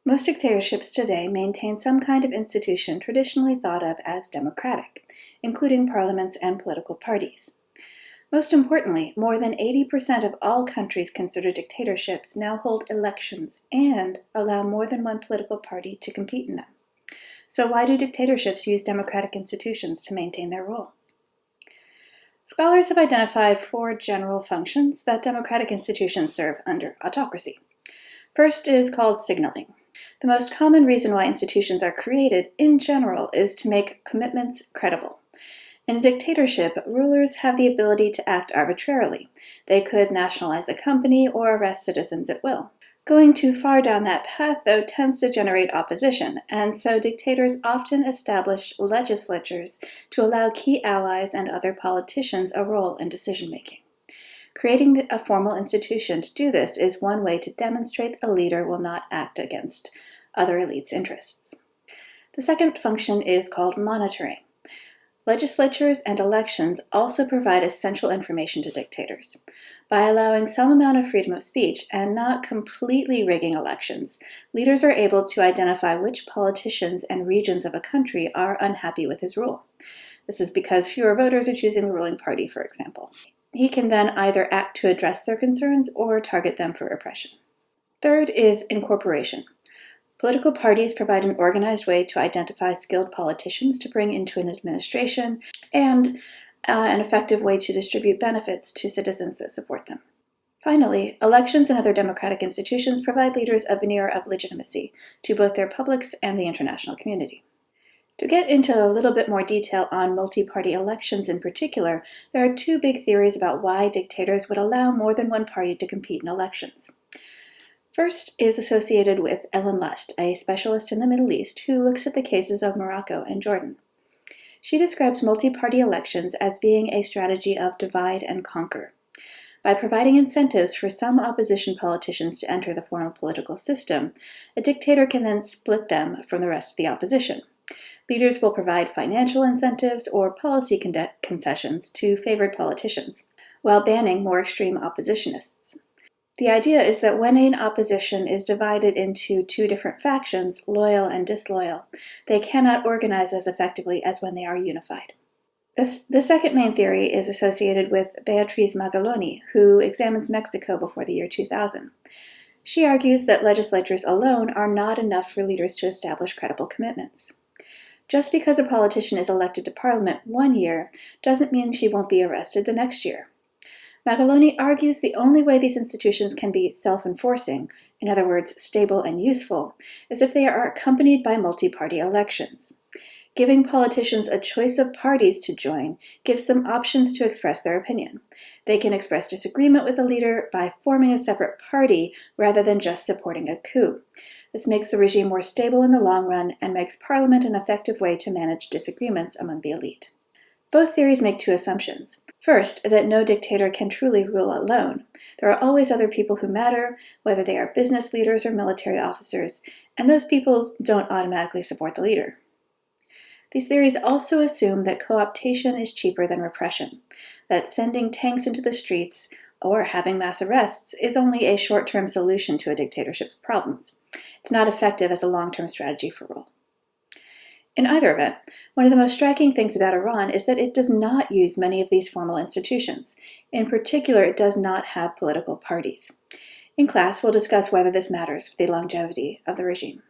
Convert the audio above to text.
Most dictatorships today maintain some kind of institution traditionally thought of as democratic, including parliaments and political parties. Most importantly, more than 80% of all countries considered dictatorships now hold elections and allow more than one political party to compete in them. So why do dictatorships use democratic institutions to maintain their role? Scholars have identified 4 general functions that democratic institutions serve under autocracy. First is called signaling. The most common reason why institutions are created, in general, is to make commitments credible. In a dictatorship, rulers have the ability to act arbitrarily. They could nationalize a company or arrest citizens at will. Going too far down that path, though, tends to generate opposition, and so dictators often establish legislatures to allow key allies and other politicians a role in decision-making. Creating a formal institution to do this is one way to demonstrate a leader will not act against other elites' interests. The second function is called monitoring. Legislatures and elections also provide essential information to dictators. By allowing some amount of freedom of speech and not completely rigging elections, leaders are able to identify which politicians and regions of a country are unhappy with his rule. This is because fewer voters are choosing the ruling party, for example. He can then either act to address their concerns or target them for repression. Third is incorporation. Political parties provide an organized way to identify skilled politicians to bring into an administration and an effective way to distribute benefits to citizens that support them. Finally, elections and other democratic institutions provide leaders a veneer of legitimacy to both their publics and the international community. To get into a little bit more detail on multi-party elections in particular, there are 2 big theories about why dictators would allow more than one party to compete in elections. First is associated with Ellen Lust, a specialist in the Middle East who looks at the cases of Morocco and Jordan. She describes multi-party elections as being a strategy of divide and conquer. By providing incentives for some opposition politicians to enter the formal political system, a dictator can then split them from the rest of the opposition. Leaders will provide financial incentives or policy concessions to favored politicians, while banning more extreme oppositionists. The idea is that when an opposition is divided into 2 different factions, loyal and disloyal, they cannot organize as effectively as when they are unified. The second main theory is associated with Beatriz Magaloni, who examines Mexico before the year 2000. She argues that legislatures alone are not enough for leaders to establish credible commitments. Just because a politician is elected to parliament one year doesn't mean she won't be arrested the next year. Magaloni argues the only way these institutions can be self-enforcing, in other words, stable and useful, is if they are accompanied by multi-party elections. Giving politicians a choice of parties to join gives them options to express their opinion. They can express disagreement with a leader by forming a separate party rather than just supporting a coup. This makes the regime more stable in the long run and makes parliament an effective way to manage disagreements among the elite. Both theories make 2 assumptions. First, that no dictator can truly rule alone. There are always other people who matter, whether they are business leaders or military officers, and those people don't automatically support the leader. These theories also assume that co-optation is cheaper than repression, that sending tanks into the streets or having mass arrests is only a short-term solution to a dictatorship's problems. It's not effective as a long-term strategy for rule. In either event, one of the most striking things about Iran is that it does not use many of these formal institutions. In particular, it does not have political parties. In class, we'll discuss whether this matters for the longevity of the regime.